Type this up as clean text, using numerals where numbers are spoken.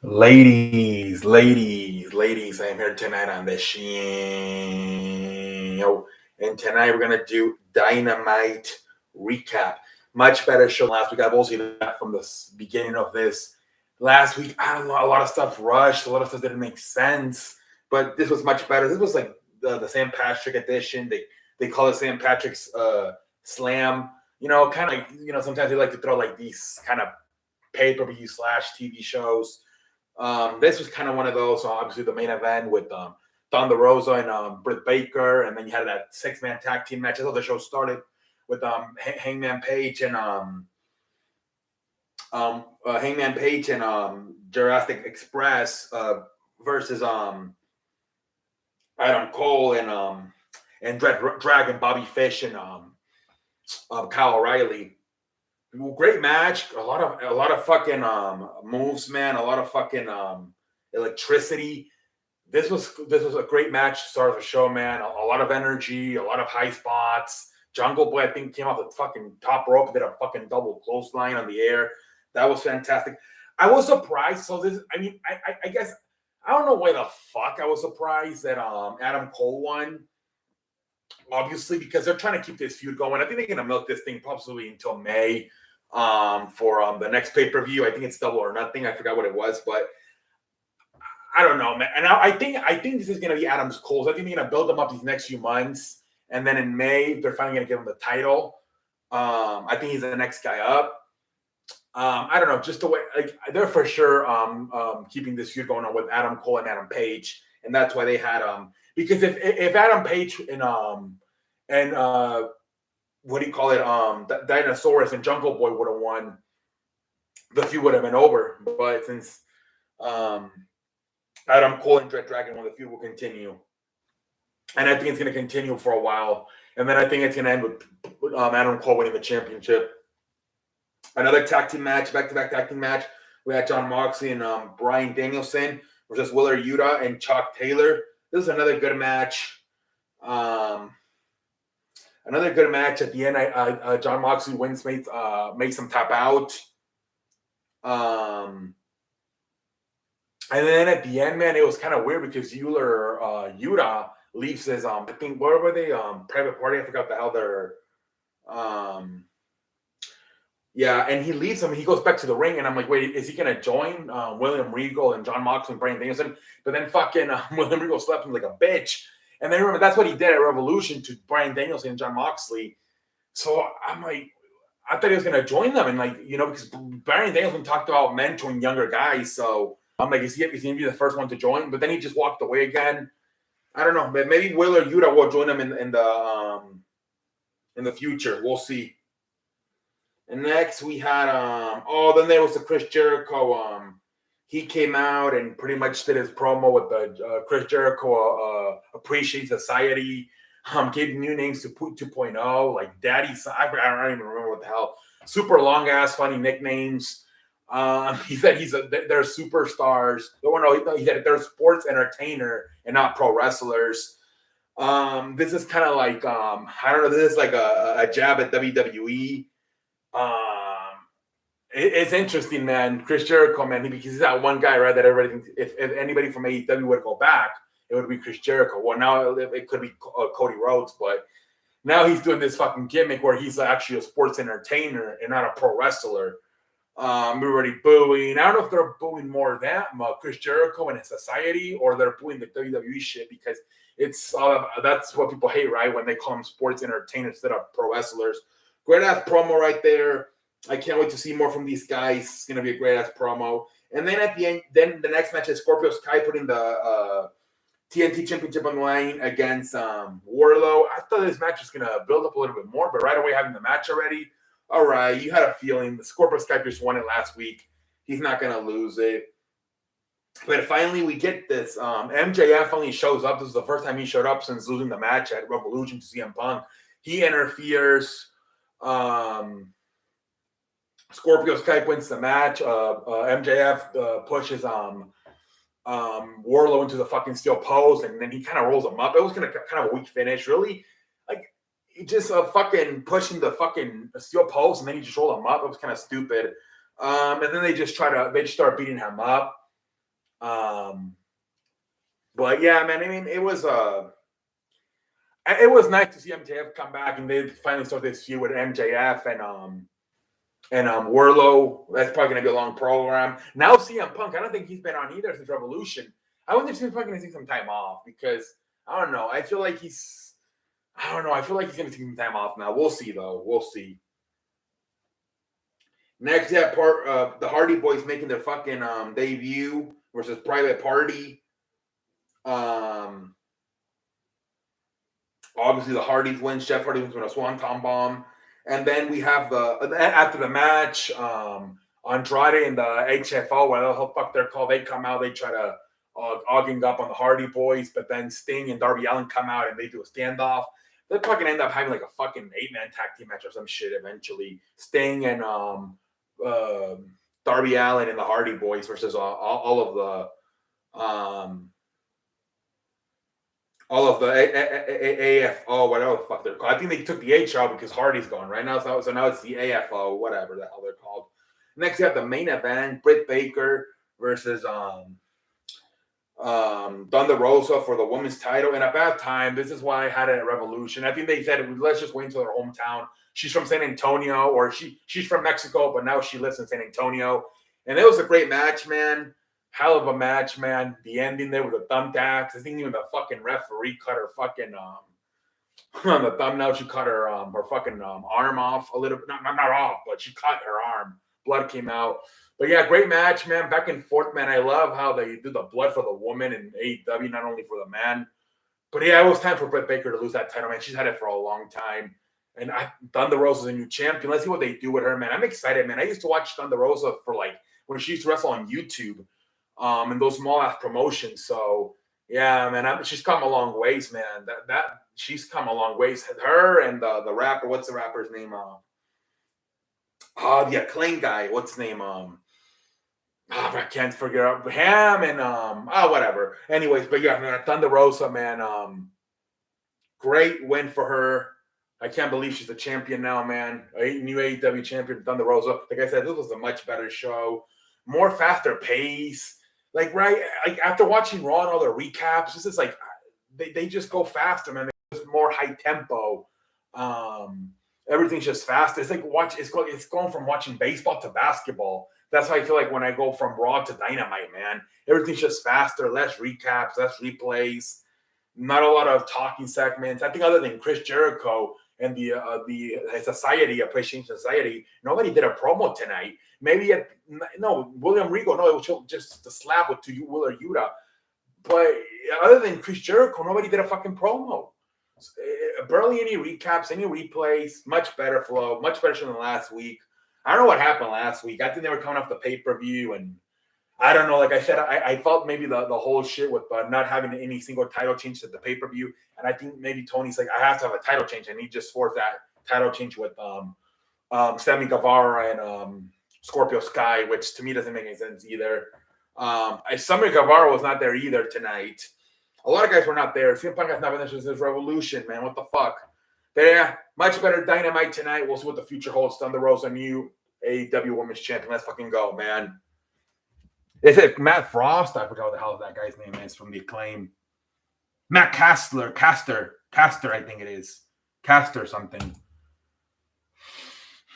Ladies, I'm here tonight on the show. And tonight we're going to do Dynamite Recap. Much better show than last week. I've also seen that from the beginning of this. Last week, I don't know, a lot of stuff rushed. A lot of stuff didn't make sense. But this was much better. This was like the St. Patrick edition. They call it St. Patrick's Slam. Kind of like, sometimes they like to throw like these kind of pay-per-view / TV shows. This was kind of one of those. Obviously, the main event with Thunder Rosa and Britt Baker, and then you had that 6-man tag team match. That's how the show started with Hangman Page and Jurassic Express versus Adam Cole and Dragon Bobby Fish and Kyle O'Reilly. Great match. A lot of fucking moves, man. A lot of fucking electricity. This was a great match to start the show, man. A lot of energy, a lot of high spots. Jungle Boy, I think, came off the fucking top rope, did a fucking double clothesline on the air. That was fantastic. I was surprised. So I guess I don't know why the fuck I was surprised that Adam Cole won. Obviously, because they're trying to keep this feud going. I think they're gonna milk this thing probably until May for the next pay-per-view. I think it's Double or Nothing. I forgot what it was, but I don't know, man. And I think this is gonna be Adam's Cole's. I think they're gonna build them up these next few months, and then in May they're finally gonna give him the title. I think he's the next guy up. I don't know, just the way they're for sure keeping this feud going on with Adam Cole and Adam Page, and that's why they had because if Adam Page and what do you call it? Dinosaurus and Jungle Boy would have won, the feud would have been over. But since Adam Cole and Dread Dragon won, the feud will continue. And I think it's going to continue for a while. And then I think it's going to end with Adam Cole winning the championship. Another tag team match, back-to-back tag team match. We had Jon Moxley and Bryan Danielson versus Wheeler Yuta and Chuck Taylor. This is another good match. Another good match. At the end, Jon Moxley wins, makes him tap out. And then at the end, man, it was kind of weird because Yuta leaves his I think, what were they? Private party. I forgot the hell they're yeah, and he leaves him. He goes back to the ring, and I'm like, wait, is he gonna join William Regal and Jon Moxley and Bryan Danielson? But then fucking William Regal slapped him like a bitch. And then remember, that's what he did at Revolution to Bryan Danielson and Jon Moxley. So I'm like, I thought he was gonna join them, and because Bryan Danielson talked about mentoring younger guys. So I'm like, is he gonna be the first one to join? But then he just walked away again. I don't know. Maybe Wheeler Yuta will join him in the future. We'll see. And next we had then there was the Chris Jericho. He came out and pretty much did his promo with the Chris Jericho Appreciate Society. Gave new names to 2.0, like Daddy. I don't even remember what the hell. Super long ass funny nicknames. He said they're superstars. He said they're sports entertainer and not pro wrestlers. This is kind of like I don't know. This is like a jab at WWE. It's interesting, man. Chris Jericho, man, because he's that one guy, right? That everybody thinks if anybody from AEW would go back, it would be Chris Jericho. Well, now it could be Cody Rhodes, but now he's doing this fucking gimmick where he's actually a sports entertainer and not a pro wrestler. We're already booing. I don't know if they're booing more that Chris Jericho and his society, or they're booing the WWE shit because it's that's what people hate, right? When they call them sports entertainers instead of pro wrestlers. Great ass promo right there. I can't wait to see more from these guys. It's gonna be a great ass promo. And then at the end, then the next match is Scorpio Sky putting the TNT Championship on the line against Wardlow. I thought this match was gonna build up a little bit more, but right away having the match already. All right, you had a feeling. The Scorpio Sky just won it last week. He's not gonna lose it. But finally, we get this. MJF finally shows up. This is the first time he showed up since losing the match at Revolution to CM Punk. He interferes. Scorpio Sky wins the match. MJF pushes Wardlow into the fucking steel post, and then he kind of rolls him up. It was kind of a weak finish, really. Like, he just fucking pushing the fucking steel post, and then he just rolled him up. It was kind of stupid. And then they just start beating him up. But yeah, man, I mean, it was nice to see MJF come back and they finally start this feud with MJF and Wardlow. That's probably gonna be a long program. Now CM Punk, I don't think he's been on either since Revolution. I wonder if CM Punk gonna take some time off because I don't know. I feel like he's gonna take some time off now. We'll see though. We'll see. Next, that part, the Hardy Boys making their fucking debut versus Private Party. Obviously, the Hardys win. Jeff Hardy wins with a Swanton Bomb. And then we have after the match, Andrade and the HFO, whatever the fuck they're called, they come out. They try to ogging up on the Hardy Boys, but then Sting and Darby Allin come out and they do a standoff. They fucking end up having like a fucking 8-man tag team match or some shit eventually. Sting and Darby Allin and the Hardy Boys versus all of the AFO, whatever the fuck they're called. I think they took the H out because Hardy's gone right now. So now it's the AFO, whatever the hell they're called. Next, you have the main event: Britt Baker versus Thunder Rosa for the women's title. And at that time, this is why I had it at Revolution. I think they said, let's just wait until her hometown. She's from San Antonio, or she's from Mexico, but now she lives in San Antonio. And it was a great match, man. Hell of a match, man. The ending there with the thumbtacks. I think even the fucking referee cut her fucking on the thumbnail. She cut her fucking arm off a little bit. Not off, but she cut her arm. Blood came out. But yeah, great match, man. Back and forth, man. I love how they do the blood for the woman in AEW, not only for the man. But yeah, it was time for Britt Baker to lose that title, man. She's had it for a long time. And Thunder Rosa's a new champion. Let's see what they do with her, man. I'm excited, man. I used to watch Thunder Rosa for like when she used to wrestle on YouTube, and those small ass promotions. So yeah, man, she's come a long ways, man. That she's come a long ways. Her and the rapper, what's the rapper's name? The Acclaim guy, what's his name? I can't figure out him and whatever. Anyways, but yeah, man, Thunder Rosa, man, great win for her. I can't believe she's a champion now, man. A new AEW champion, Thunder Rosa. Like I said, this was a much better show, more faster pace. Like after watching Raw and all the recaps, this is like they just go faster, man. It's more high tempo. Everything's just fast. It's like it's going from watching baseball to basketball. That's how I feel like when I go from Raw to Dynamite, man. Everything's just faster, less recaps, less replays, not a lot of talking segments. I think other than Chris Jericho and the Society, Appreciation Society, nobody did a promo tonight. Maybe William Regal, no, it was just a slap with Willer Yuta. But other than Chris Jericho, nobody did a fucking promo. Barely any recaps, any replays, much better flow, much better than last week. I don't know what happened last week. I think they were coming off the pay-per-view, and I don't know. Like I said, I felt maybe the whole shit with not having any single title change at the pay-per-view, and I think maybe Tony's like, I have to have a title change, and he just forced that title change with Sammy Guevara and Scorpio Sky, which to me doesn't make any sense either. Sammy Guevara was not there either tonight. A lot of guys were not there. CM Punk has not been there since this Revolution, man. What the fuck? But yeah, much better Dynamite tonight. We'll see what the future holds. Thunder Rosa, new AEW Women's Champion. Let's fucking go, man. Is it Matt Frost? I forgot what the hell that guy's name is from the Acclaim. Matt Caster, I think it is. Caster something.